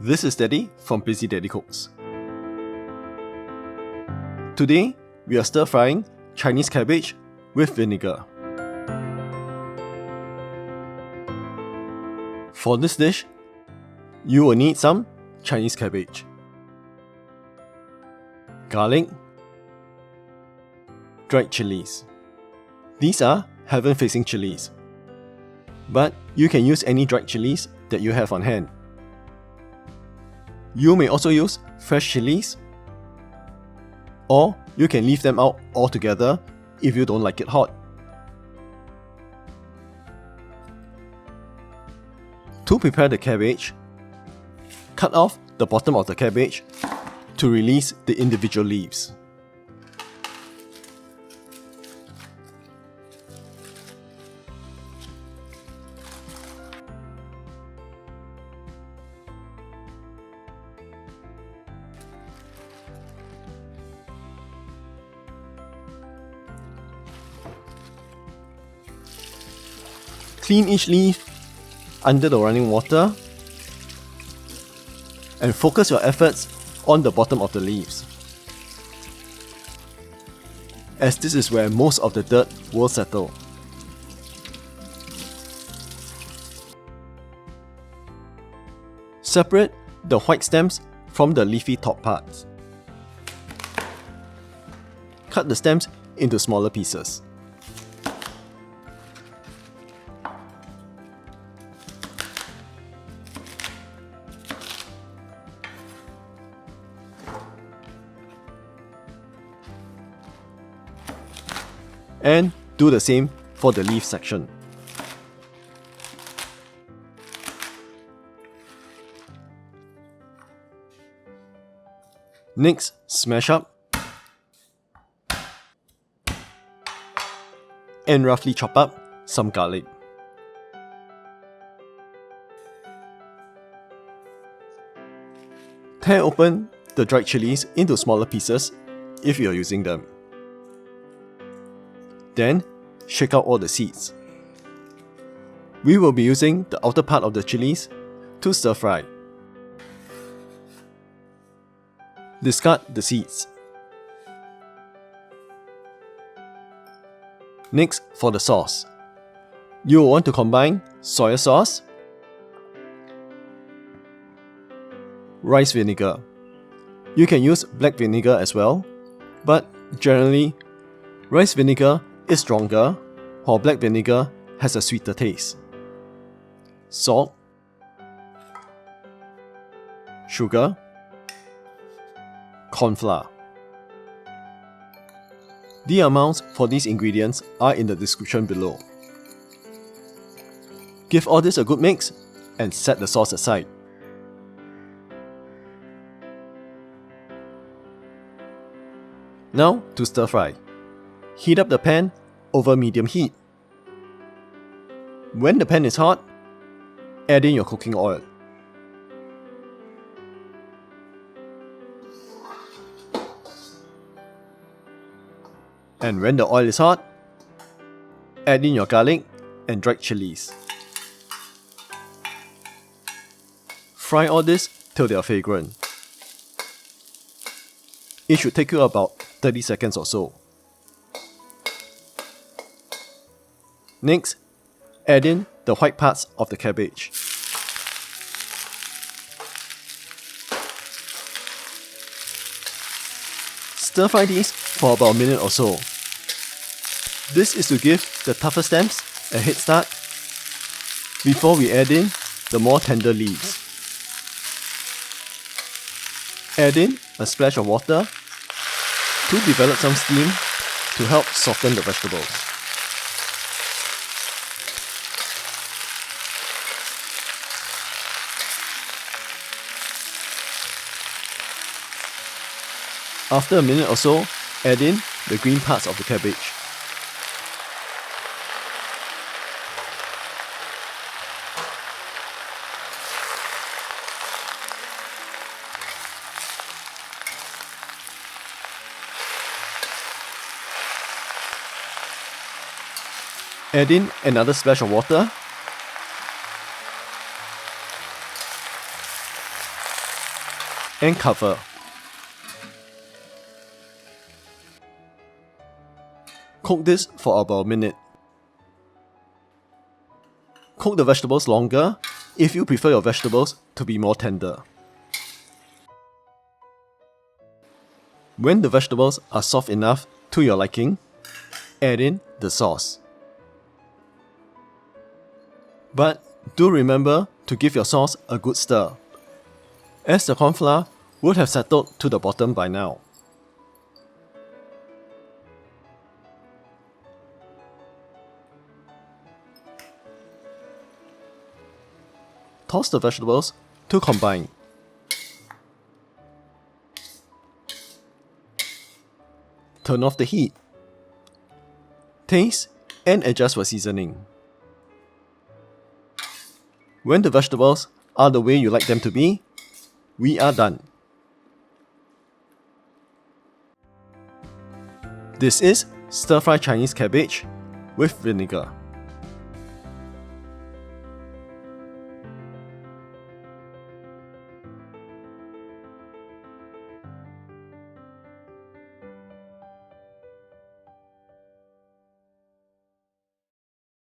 This is Daddy from Busy Daddy Cooks. Today, we are stir frying Chinese cabbage with vinegar. For this dish, you will need some Chinese cabbage, garlic, dried chilies. These are heaven-facing chilies, but you can use any dried chilies that you have on hand. You may also use fresh chilies, or you can leave them out altogether if you don't like it hot. To prepare the cabbage, cut off the bottom of the cabbage to release the individual leaves. Clean each leaf under the running water and focus your efforts on the bottom of the leaves, as this is where most of the dirt will settle. Separate the white stems from the leafy top parts. Cut the stems into smaller pieces. And do the same for the leaf section. Next, smash up and roughly chop up some garlic. Tear open the dried chilies into smaller pieces if you are using them. Then, shake out all the seeds. We will be using the outer part of the chilies to stir fry. Discard the seeds. Next, for the sauce. You will want to combine soy sauce, rice vinegar. You can use black vinegar as well, but generally, rice vinegar is stronger, while black vinegar has a sweeter taste. Salt, sugar, corn flour. The amounts for these ingredients are in the description below. Give all this a good mix and set the sauce aside. Now to stir fry. Heat up the pan over medium heat. When the pan is hot, add in your cooking oil. And when the oil is hot, add in your garlic and dried chilies. Fry all this till they are fragrant. It should take you about 30 seconds or so. Next, add in the white parts of the cabbage. Stir fry these for about a minute or so. This is to give the tougher stems a head start before we add in the more tender leaves. Add in a splash of water to develop some steam to help soften the vegetables. After a minute or so, add in the green parts of the cabbage. Add in another splash of water and cover. Cook this for about a minute. Cook the vegetables longer if you prefer your vegetables to be more tender. When the vegetables are soft enough to your liking, add in the sauce. But do remember to give your sauce a good stir, as the corn flour would have settled to the bottom by now. Toss the vegetables to combine. Turn off the heat. Taste and adjust for seasoning. When the vegetables are the way you like them to be, we are done. This is stir-fry Chinese cabbage with vinegar.